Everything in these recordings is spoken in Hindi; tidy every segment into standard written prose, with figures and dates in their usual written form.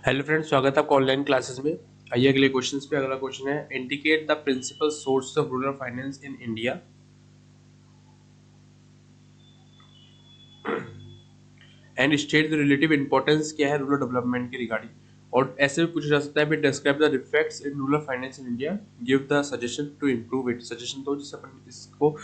हेलो फ्रेंड्स, स्वागत है आपका ऑनलाइन क्लासेस में। आइए अगले क्वेश्चंस पे। अगला क्वेश्चन है, indicate the principal source of rural finance in India and state the relative importance क्या है रूरल डेवलपमेंट के रिगार्डिंग। और ऐसे भी पूछा जा सकता है, describe the effects in rural finance in India, give the suggestion to improve it. Suggestion दो जिससे अपन इसको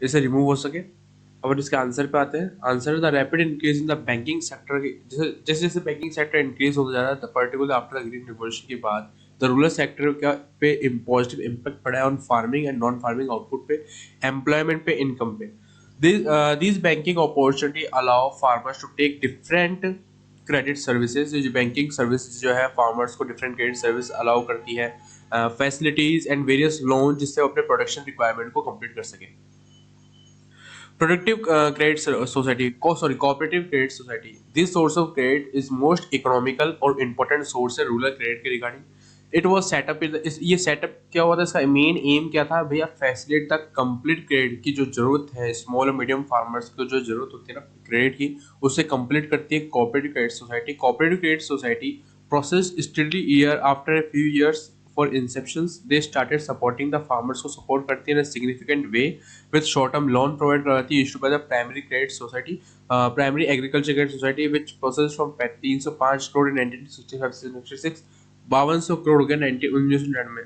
इसे रिमूव हो सके। अब इसके आंसर पे आते हैं। Answer the rapid increase in the banking sector. जैसे जैसे जैसे बैंकिंग सेक्टर इंक्रीज होता जा रहा है, particular after the green revolution के बाद द रूरल सेक्टर का पे पॉजिटिव इम्पैक्ट पड़ा है on farming and non farming output पे, एम्प्लॉयमेंट पे, इनकम पे। These banking opportunity allow farmers to take different credit services। जो बैंकिंग सर्विसेज जो है फार्मर्स को डिफरेंट क्रेडिट सर्विस अलाउ करती है, फैसिलिटीज एंड वेरियस लोन, जिससे वो अपने प्रोडक्शन रिक्वायरमेंट को कंप्लीट कर सके। Productive credit society, cooperative credit society. This source of credit is most economical और important source है rural credit के regarding. It was set up ये सेटअप क्या हुआ था, इसका मेन एम क्या था भैया, फैसिलिटेट द कंप्लीट क्रेडिट की जो जरूरत है स्मॉल और मीडियम फार्मर्स को, जो जरूरत होती है ना क्रेडिट की, उससे कंप्लीट करती है cooperative credit society. Cooperative credit society process study year after a few years for inceptions they started supporting the farmers को सपोर्ट करती है in significant way with short term loan provide करती है issue by the primary credit society, primary agriculture credit society which process from 305 crore in 1965-66 5200 crore हो गया 1999 में।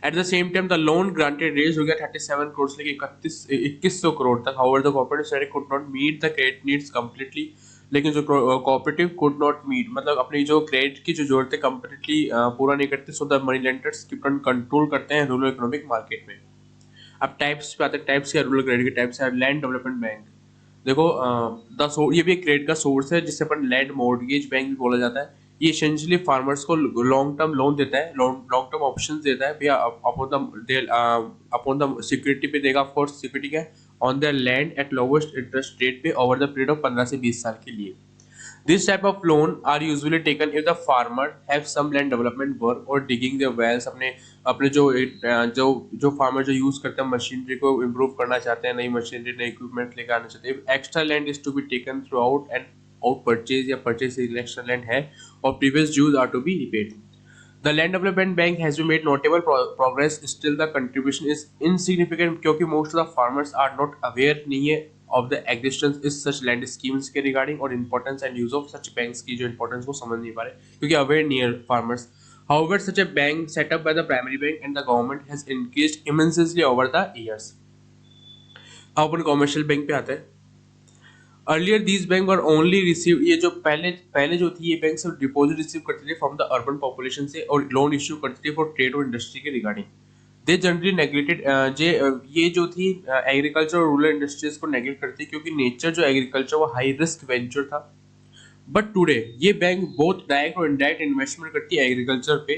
At the same time the loan granted raise हो गया 37 करोड़ से लेकर 2100 करोड़ तक। However the cooperative society could not meet the credit needs completely. लेकिन जो कोऑपरेटिव कुड नॉट मीट मतलब अपनी जो क्रेडिट की जो जरूरतें कंप्लीटली पूरा नहीं करते, so the money lenders keep on control करते हैं रूरल इकोनॉमिक मार्केट में। अब टाइप्स पे आते हैं। टाइप्स क्या रूरल क्रेडिट के टाइप्स है। लैंड डेवलपमेंट बैंक, देखो ये भी एक क्रेडिट का सोर्स है जिससे अपन लैंड मॉर्गेज बैंक भी बोला जाता है। ये एसेंशियली फार्मर्स को लॉन्ग टर्म लोन देता है, लॉन्ग टर्म ऑप्शन देता है भैया। अपॉन द सिक्योरिटी पे देगा, ऑफ कोर्स सिक्योरिटी क्या है, on the land at lowest interest rate पे ओवर द पीरियड ऑफ 15 से 20 साल के लिए। This type of loan are usually taken if the farmer have some land development work or digging their wells। अपने अपने जो फार्मर जो यूज करते हैं मशीनरी को इम्प्रूव करना चाहते हैं, नई मशीनरी नई इक्विपमेंट लेकर आना चाहते हैं। Extra land is to be taken throughout and out purchase या परचेज एक्स्ट्रा लैंड है और previous dues are to be repaid. The Land Development Bank has been made notable progress. Still, the contribution is insignificant क्योंकि most of the farmers are not aware नहीं है of the existence is such land schemes के regarding और importance and use of such banks की जो importance को समझ नहीं पा रहे क्योंकि aware नहीं है farmers. However, such a bank set up by the primary bank and the government has increased immensely over the years. अब अपन कॉमर्शियल बैंक पे आते हैं। Earlier these bank were only receive, ये जो पहले पहले जो थी ये बैंक सिर्फ डिपॉजिट रिसीव करती थी फ्रॉम द अर्बन पॉपुलेशन से और लोन इश्यू करती थी फॉर ट्रेड और इंडस्ट्री के रिगार्डिंग। दे जनरली नेग्लेक्टेड, ये जो थी एग्रीकल्चर और रूरल इंडस्ट्रीज को नेग्लेक्ट करती क्योंकि नेचर जो एग्रीकल्चर वो हाई रिस्क वेंचर था। बट टुडे ये बैंक बहुत डायरेक्ट और इनडायरेक्ट इन्वेस्टमेंट करती है एग्रीकल्चर पे,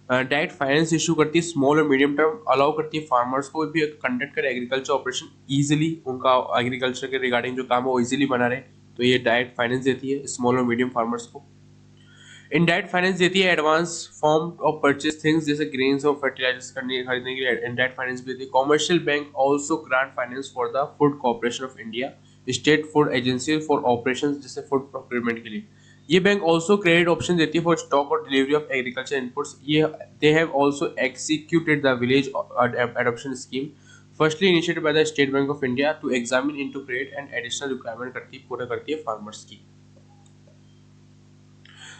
डायरेक्ट फाइनेंस इशू करती है स्मॉल और मीडियम टर्म, अलाउ करती है फार्मर्स को भी कंडक्ट कर एग्रीकल्चर ऑपरेशन इजीली, उनका एग्रीकल्चर के रिगार्डिंग जो काम है वो इजीली बना रहे। तो ये डायरेक्ट फाइनेंस देती है स्मॉल और मीडियम फार्मर्स को। इनडायरेक्ट फाइनेंस देती है advance form of purchase things जैसे ग्रेन्स और फर्टिलाइजर्स खरीदने के लिए इनडायरेक्ट फाइनेंस भी देती है। Commercial bank also grant finance for the food corporation of India, state food agency for operation जैसे फूड प्रोक्योरमेंट के लिए। ये बैंक ऑल्सो क्रेडिट ऑप्शन देती है फॉर स्टॉक और डिलीवरी ऑफ एग्रीकल्चर इनपुट्स। ये they have also executed the village adoption scheme firstly initiated by the State Bank of India to examine into credit and additional requirement पूरा करती है फार्मर्स की।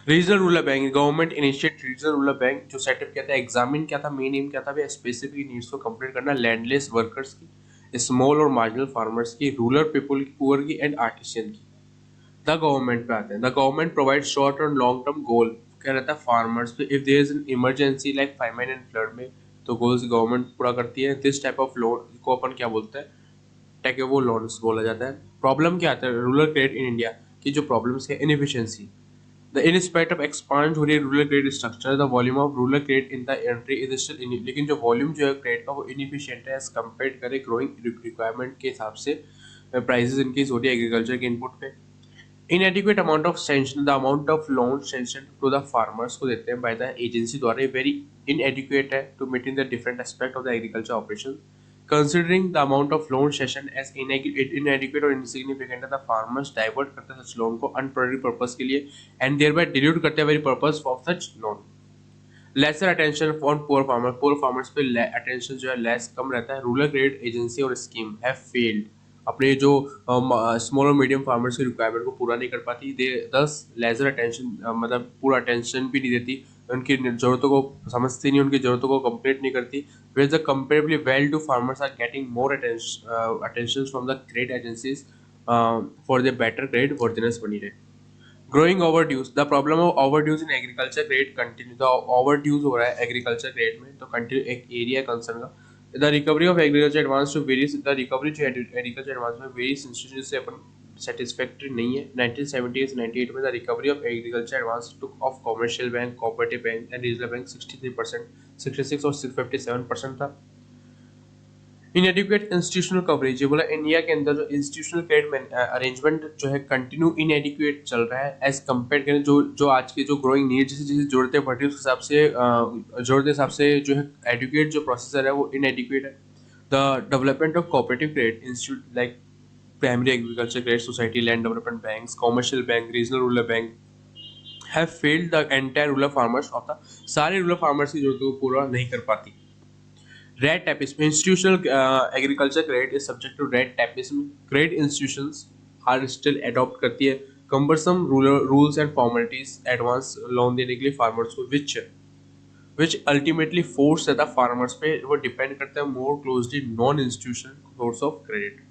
Regional rural bank, government initiate regional rural bank जो सेटअप किया था, एग्जामिन क्या था, मेन एम क्या था, स्पेसिफिक नीड्स को कंप्लीट करना लैंडलेस वर्कर्स की, स्मॉल और मार्जिनल फार्मर्स की, रूरल पीपल की, पुअर की एंड आर्टिशियन की। द गवर्नमेंट पे आते हैं। द गवर्नमेंट प्रोवाइड शॉर्ट और लॉन्ग टर्म गोल क्या रहता है फार्मर्स पे, if there is an emergency like famine and flood में, तो गोल्स गवर्नमेंट पूरा करती है। दिस टाइप ऑफ लोन को अपन क्या बोलते हैं, टेकेबो लोन्स बोला जाता है। प्रॉब्लम क्या आता है रूरल क्रेडिट इन इंडिया की, जो प्रॉब्लम्स है inefficiency. The in spite of expand हो रही है rural credit structure, the volume of rural credit in the entry is still, लेकिन जो वॉल्यूम जो है क्रेडिट का वो इनएफिशिएंट है एज कम्पेयर करें ग्रोइंग रिक्वायरमेंट के हिसाब से। प्राइसेस इंक्रीज हो रही है एग्रीकल्चर के इनपुट पे। Inadequate amount of sanction, the amount of loan sanction to the farmers को देते हैं बाय द एजेंसी द्वारा, वेरी इनएडिक्वेट है to meeting the different aspect of the agriculture operation. Considering the amount of loan session as inadequate or insignificant, the farmers divert करते हैं such loan को unproductive purpose के लिए and thereby dilute करते हैं very purpose of such loan. Lesser attention on poor farmers पे attention जो है less कम रहता है. Rural credit agency और scheme have failed. अपने जो स्मॉल और मीडियम फार्मर्स की रिक्वायरमेंट को पूरा नहीं कर पाती. दे दस लेजर अटेंशन मतलब पूरा अटेंशन भी नहीं देती, उनकी ज़रूरतों को समझती नहीं, उनकी ज़रूरतों को कंप्लीट नहीं करती. Where the comparably well to farmers are getting more attention from the credit agencies for the better credit worthiness बनी रहे. Growing overdues. The problem of overdues in agriculture credit continue. The overdues हो रहा है एग्रीकल्चर क्रेडिट में, तो कंटिन्यू एक एरिया कंसर्न का. The recovery of agriculture advance to various the recovery to agriculture advance में various institutions से अपन satisfactory नहीं है. 1978 से 98 में the recovery of agriculture advance took of commercial bank, cooperative bank and regional bank 63%, 66 और 57% था. इनएडिक्वेट इंस्टीट्यूशनल कवरेज. ये बोला इंडिया के अंदर जो इंस्टीट्यूशनल क्रेडिट अरेंजमेंट जो है कंटिन्यू इनएडिक्वेट चल रहा है एज कम्पेयर करें जो आज के जो ग्रोइंग नीड जैसे जैसे जरूरतें बढ़ रही है उस हिसाब से जरूरत के हिसाब से जो है एडुकेट जो प्रोसेसर है वो इनएडिक्वेट है. The development of cooperative credit institute like primary agriculture credit society, land development banks, commercial bank, regional rural bank have failed the entire rural farmers of the. सारे रूरल फार्मर्स की जरूरतों को पूरा नहीं कर पाती. Red tapeism. Institutional agriculture credit is subject to red tapeism. Credit institutions are still adopt करती है cumbersome rules and formalities advance loan देने के लिए farmers को, which ultimately force the farmers पे वो depend करता है more closely non-institutional source of credit.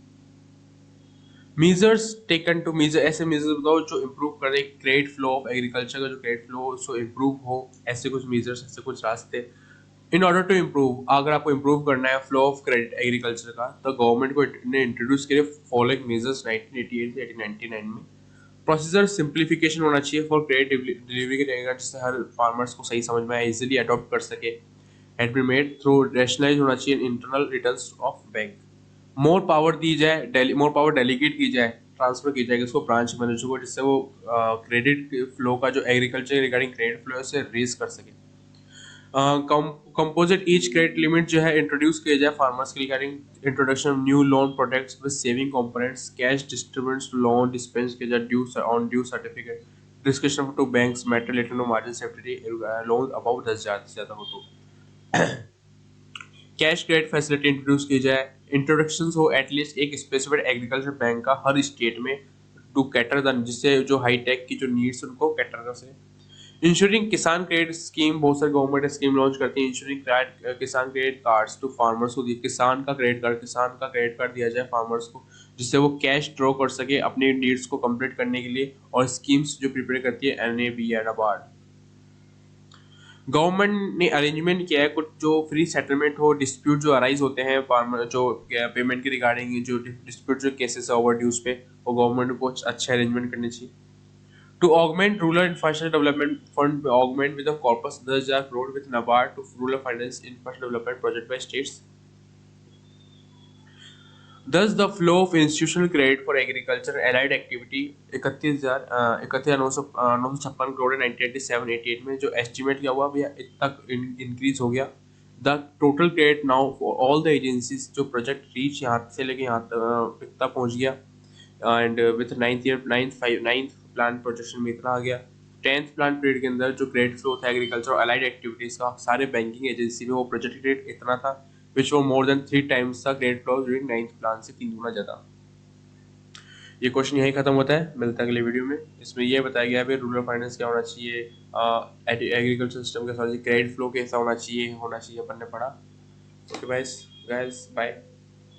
Measures taken to measure. ऐसे measures बताओ जो improve करे credit flow of agriculture का जो credit flow so improve हो. ऐसे कुछ measures, ऐसे कुछ रास्ते. इन ऑर्डर टू इम्प्रूव, अगर आपको इम्प्रूव करना है फ्लो ऑफ क्रेडिट एग्रीकल्चर का, तो गवर्नमेंट को ने इंट्रोड्यूस किए फॉलोइंग मेजर्स 1988 से 1999 में. प्रोसीजर सिंप्लीफिकेशन होना चाहिए फॉर क्रेडिट डिलीवरी के रहेगा जिससे हर फार्मर्स को सही समझ में आए, इजीली अडॉप्ट कर सके. Had be made through rationalise होना चाहिए internal returns of bank. More power दी जाए, मोर पावर डेलीगेट की जाए, ट्रांसफर की जाएगी उसको ब्रांच मैनेजर को, जिससे वो क्रेडिट फ्लो का जो एग्रीकल्चर रिगार्डिंग क्रेडिट फ्लो है उसे रेज कर सके. कंपोजिट ईच क्रेडिट लिमिट जो है इंट्रोड्यूस किया जाए फार्मर्स के regarding introduction of new loan products with saving components, cash distributions to loan dispense किया जाए due on due certificate, discussion to banks matter related to margin safety loan about 10,000 से ज़्यादा हो तो. कैश क्रेडिट फैसिलिटी इंट्रोड्यूस की जाए, इंट्रोडक्शन हो एटलीस्ट एक स्पेसिफिक एग्रीकल्चर बैंक का हर स्टेट में टू कैटर द, जिससे जो हाई टेक की जो नीड्स उनको कैटर कर सके. इंश्योरिंग किसान क्रेडिट स्कीम, बहुत सारी गवर्नमेंट स्कीम लॉन्च करती है. इंश्योरिंग किसान क्रेडिट कार्ड्स टू फार्मर्स को, किसान का क्रेडिट कार्ड दिया जाए फार्मर्स को, जिससे वो कैश ड्रॉ कर सके अपनी नीड्स को कंप्लीट करने के लिए. और स्कीम्स जो प्रिपेयर करती है NAB या NABARD. गवर्नमेंट ने अरेंजमेंट किया है कुछ जो फ्री सेटलमेंट हो डिस्प्यूट जो अराइज होते हैं फार्मर जो पेमेंट के रिगार्डिंग जो डिस्प्यूट जो केसेस है ओवरड्यूज पे, वो गवर्नमेंट को अच्छे अरेंजमेंट करनी चाहिए. To augment rural infrastructure development fund, augment with a corpus 10,000 crore with NABARD to rural finance infrastructure development project by states. Thus, the flow of institutional credit for agriculture and allied activity 31,956 crore 1987-88 में जो एस्टिमेट किया हुआ भैया इतना इंक्रीज हो गया. The total credit now for all the agencies जो प्रोजेक्ट रीच यहाँ से लेके यहाँ तक पहुँच गया. And with ninth plan projection में इतना आ गया. 10th प्लान पीरियड के अंदर जो क्रेडिट फ्लो था एग्रीकल्चर और अलाइड एक्टिविटीज का सारे बैंकिंग एजेंसी में वो प्रोजेक्ट क्रेडिट इतना था विच वो मोर देन 3 times था credit flow during 9th plan से 3 गुना ज़्यादा. ये क्वेश्चन यही खत्म होता है, मिलता है अगले वीडियो में. इसमें ये बताया गया है रूरल फाइनेंस क्या होना चाहिए, एग्रीकल्चर सिस्टम कैसा होना चाहिए, क्रेडिट फ्लो कैसा होना चाहिए अपन ने पढ़ा. Okay guys, bye.